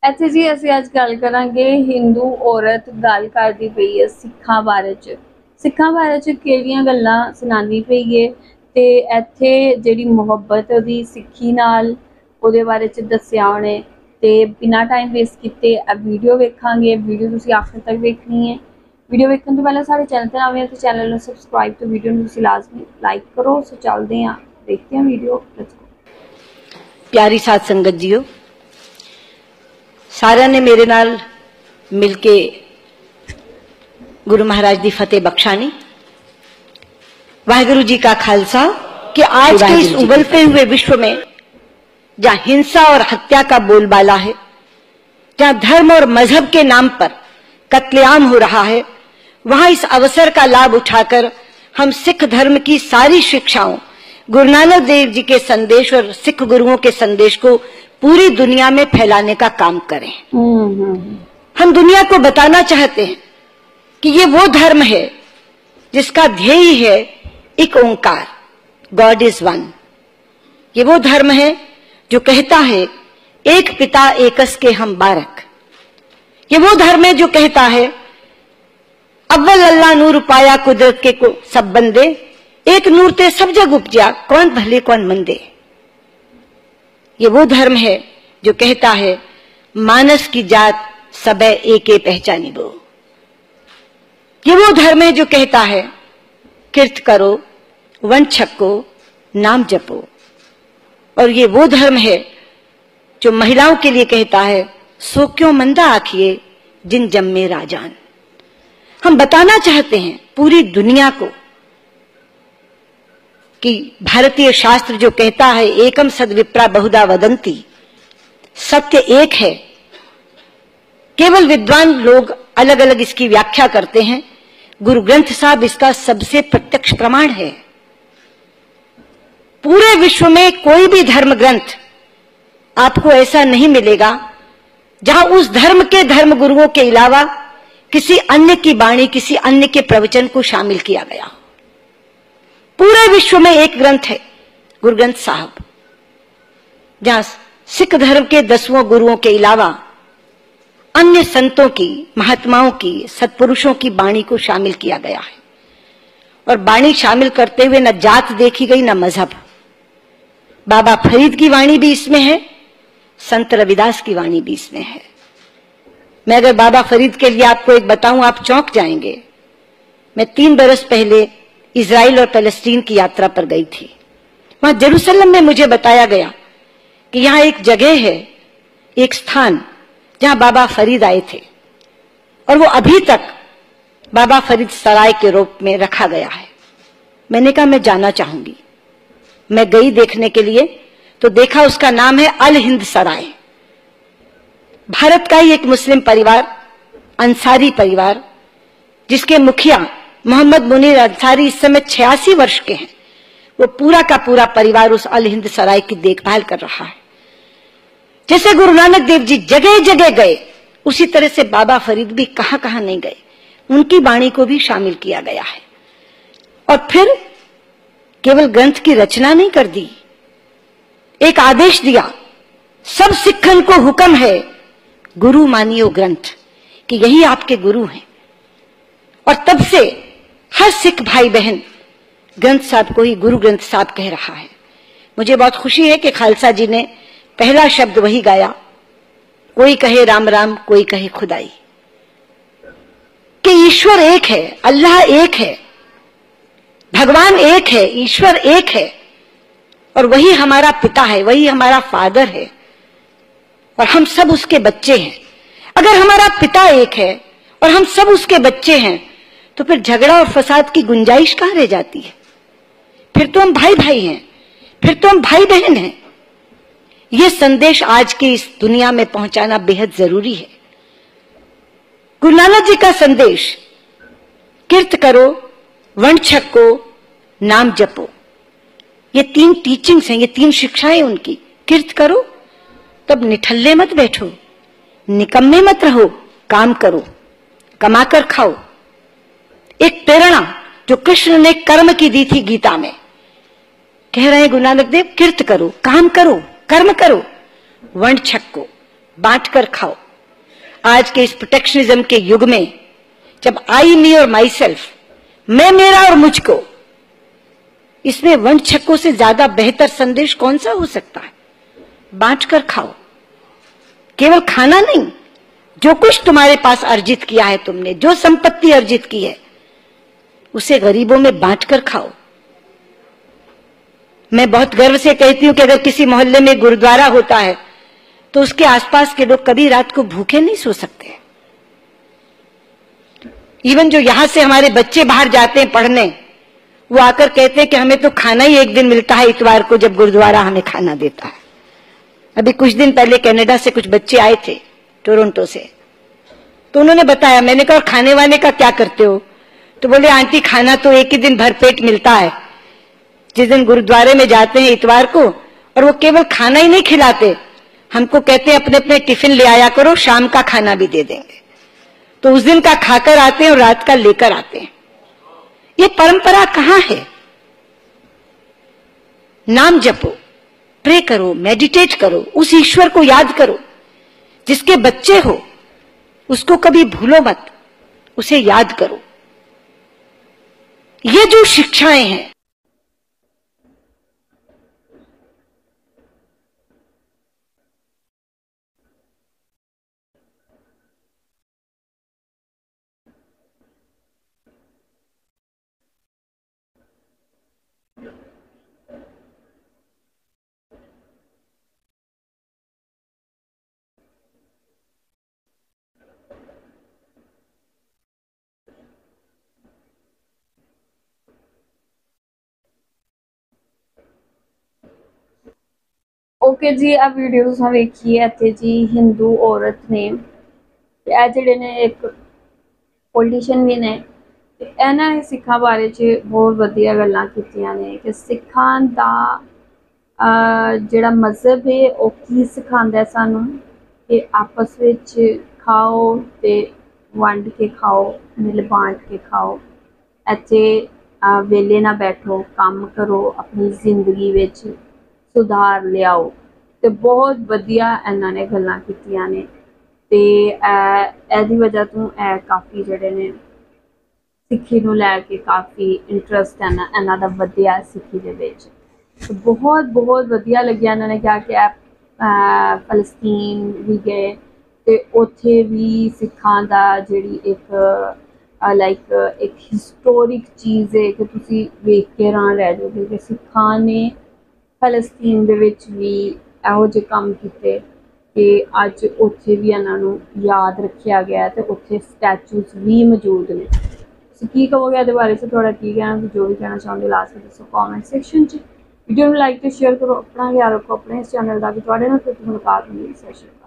ਇੱਥੇ ਜੀ ਅਸੀਂ ਅੱਜ ਗੱਲ ਕਰਾਂਗੇ ਹਿੰਦੂ ਔਰਤ ਗੱਲ ਕਰਦੀ ਪਈ ਹੈ ਸਿੱਖਾਂ ਬਾਰੇ ਚ ਕਿਹੜੀਆਂ ਗੱਲਾਂ ਸੁਣਾਉਂਦੀ ਪਈ ਹੈ ਤੇ ਇੱਥੇ ਜਿਹੜੀ ਮੁਹੱਬਤ ਉਹਦੀ ਸਿੱਖੀ ਨਾਲ ਉਹਦੇ ਬਾਰੇ ਚ ਦੱਸਿਆ ਉਹਨੇ। ਤੇ ਬਿਨਾਂ ਟਾਈਮ वेस्ट ਕੀਤੇ ਇਹ ਵੀਡੀਓ ਵੇਖਾਂਗੇ। ਵੀਡੀਓ ਤੁਸੀਂ आखिर तक ਵੇਖਣੀ है। वीडियो वेखने तो पहले सारे चैनल पर नवे तो चैनल को सबसक्राइब तो वीडियो में लाजमी लाइक करो। सो चलते हैं देखते हैं वीडियो। प्यारी साध संगत जीओ, सारा ने मेरे नाल मिलके गुरु महाराज दी फतेह बख्शानी। वाहिगुरु जी का खालसा। कि आज के इस उबलते हुए विश्व में जहां हिंसा और हत्या का बोलबाला है, जहां धर्म और मजहब के नाम पर कत्लेआम हो रहा है, वहां इस अवसर का लाभ उठाकर हम सिख धर्म की सारी शिक्षाओं, गुरु नानक देव जी के संदेश और सिख गुरुओं के संदेश को पूरी दुनिया में फैलाने का काम करें। हम दुनिया को बताना चाहते हैं कि ये वो धर्म है जिसका ध्येय है एक ओंकार, गॉड इज वन। ये वो धर्म है जो कहता है एक पिता एकस के हम बारक। ये वो धर्म है जो कहता है अव्वल अल्लाह नूर पाया कुदरत के को सब बंदे, एक नूर ते सब जग उपजा, कौन भले कौन मंदे। ये वो धर्म है जो कहता है मानस की जात सबे एके पहचानी बो। ये वो धर्म है जो कहता है कीर्त करो वन छक्को नाम जपो। और ये वो धर्म है जो महिलाओं के लिए कहता है सो क्यों मंदा आखिए जिन जम्मे राजान। हम बताना चाहते हैं पूरी दुनिया को कि भारतीय शास्त्र जो कहता है एकम सद्विप्रा बहुधा वदंती, सत्य एक है। केवल विद्वान लोग अलग अलग इसकी व्याख्या करते हैं। गुरु ग्रंथ साहब इसका सबसे प्रत्यक्ष प्रमाण है। पूरे विश्व में कोई भी धर्म ग्रंथ आपको ऐसा नहीं मिलेगा जहां उस धर्म के धर्म गुरुओं के अलावा किसी अन्य की वाणी, किसी अन्य के प्रवचन को शामिल किया गया। पूरे विश्व में एक ग्रंथ है गुरु ग्रंथ साहब, जहां सिख धर्म के 10वें गुरुओं के अलावा अन्य संतों की, महात्माओं की, सत्पुरुषों की वाणी को शामिल किया गया है। और वाणी शामिल करते हुए न जात देखी गई न मजहब। बाबा फरीद की वाणी भी इसमें है, संत रविदास की वाणी भी इसमें है। मैं अगर बाबा फरीद के लिए आपको एक बताऊं, आप चौंक जाएंगे। मैं 3 बरस पहले इजराइल और पैलेस्टीन की यात्रा पर गई थी। वहां जेरूसलम में मुझे बताया गया कि यहां एक जगह है, एक स्थान जहां बाबा फरीद आए थे और वो अभी तक बाबा फरीद सराय के रूप में रखा गया है। मैंने कहा मैं जाना चाहूंगी। मैं गई देखने के लिए, तो देखा उसका नाम है अल हिंद सराय। भारत का ही एक मुस्लिम परिवार, अंसारी परिवार, जिसके मुखिया मोहम्मद मुनीर अंसारी इस समय 86 वर्ष के हैं। वो पूरा का पूरा परिवार उस अल हिंद सराय की देखभाल कर रहा है। जैसे गुरु नानक देव जी जगह जगह गए, उसी तरह से बाबा फरीद भी कहां कहां नहीं गए, उनकी वाणी को भी शामिल किया गया है। और फिर केवल ग्रंथ की रचना नहीं कर दी, एक आदेश दिया, सब सिखन को हुक्म है गुरु मानियो ग्रंथ, कि यही आपके गुरु हैं। और तब से हर सिख भाई बहन ग्रंथ साहब को ही गुरु ग्रंथ साहब कह रहा है। मुझे बहुत खुशी है कि खालसा जी ने पहला शब्द वही गाया, कोई कहे राम राम कोई कहे खुदाई, कि ईश्वर एक है, अल्लाह एक है, भगवान एक है, ईश्वर एक है। और वही हमारा पिता है, वही हमारा फादर है, और हम सब उसके बच्चे हैं। अगर हमारा पिता एक है और हम सब उसके बच्चे हैं, तो फिर झगड़ा और फसाद की गुंजाइश कहां रह जाती है? फिर तो हम भाई भाई हैं, फिर तो हम भाई बहन हैं। यह संदेश आज की इस दुनिया में पहुंचाना बेहद जरूरी है। गुरु नानक जी का संदेश कीर्त करो वन छक्को नाम जपो, ये 3 टीचिंग्स हैं, ये 3 शिक्षाएं उनकी। कीर्त करो तब निठल्ले मत बैठो, निकम्मे मत रहो, काम करो, कमाकर खाओ। एक प्रेरणा जो कृष्ण ने कर्म की दी थी गीता में, कह रहे हैं गुरु नानक देव कीर्त करो, काम करो, कर्म करो, वर्ण छक्को बांटकर खाओ। आज के इस प्रोटेक्शनिज्म के युग में जब आई मी और माई सेल्फ, मैं मेरा और मुझको, इसमें वंड छक्कों से ज्यादा बेहतर संदेश कौन सा हो सकता है? बांटकर खाओ। केवल खाना नहीं, जो कुछ तुम्हारे पास अर्जित किया है, तुमने जो संपत्ति अर्जित की है, उसे गरीबों में बांटकर खाओ। मैं बहुत गर्व से कहती हूं कि अगर किसी मोहल्ले में गुरुद्वारा होता है तो उसके आसपास के लोग कभी रात को भूखे नहीं सो सकते। इवन जो यहां से हमारे बच्चे बाहर जाते हैं पढ़ने, वो आकर कहते हैं कि हमें तो खाना ही एक दिन मिलता है इतवार को, जब गुरुद्वारा हमें खाना देता है। अभी कुछ दिन पहले कनाडा से कुछ बच्चे आए थे, टोरंटो से, तो उन्होंने बताया, मैंने कहा खाने वाने का क्या करते हो? तो बोले आंटी खाना तो एक ही दिन भरपेट मिलता है, जिस दिन गुरुद्वारे में जाते हैं इतवार को, और वो केवल खाना ही नहीं खिलाते, हमको कहते हैं अपने अपने टिफिन ले आया करो, शाम का खाना भी दे देंगे। तो उस दिन का खाकर आते हैं और रात का लेकर आते हैं। ये परंपरा कहां है? नाम जपो, प्रे करो, मेडिटेट करो, उस ईश्वर को याद करो जिसके बच्चे हो, उसको कभी भूलो मत, उसे याद करो। ये जो शिक्षाएं हैं, ओके जी, आ वीडियो तुसां वेखी है। इत्थे जी हिंदू औरत ने ते ए जेह्ड़े ने एक पॉलिटिशियन भी ने, ते इन्हां सिक्खां बारे च बहुत वधिया गल्लां कीतियां ने कि सिक्खां दा जेह्ड़ा मजहब है ओह् की सिखांदा है सानूं कि आपस विच खाओ ते वंड के खाओ, मिल बांट के खाओ। इत्थे वेले ना बैठो, काम करो, अपनी जिंदगी विच सुधार लियाओ। ते बहुत वधिया इन्हां ने गल्लां कीतियां ने, ते एह्दी वजह तो काफ़ी जेह्ड़े ने सिक्खी नूं लैके काफ़ी इंटरस्ट इन्हां दा वधिया सिक्खी दे विच। तो बहुत बहुत वधिया लग्गेआ। इन्हां ने कहा कि फलस्तीन भी गए ते उत्थे भी सिक्खां दा जेह्ड़ी एक लाइक एक हिस्टोरिक चीज़ है कि तुसी वेख के हैरान रह जाओगे कि सिक्खां ने फलस्तीन दे विच भी ਇਹੋ ਜਿਹੇ ਕੰਮ ਕੀਤੇ कि अज उत्थे भी इन्हां नूं याद रखिया गया ते उत्थे स्टैचूज भी मौजूद ने। तुसीं की कहोगे इहदे बारे च? तुहाडा की कहना? जो भी कहना चाहुंदे लास्ट में दस्सो कॉमेंट सैक्शन च। वीडियो नूं लाइक ते शेयर करो, अपना ख्याल रखो, अपने इस चैनल दा भी। तुहाडे नाल फिर मुलाकात होगी। सत श्री अकाल।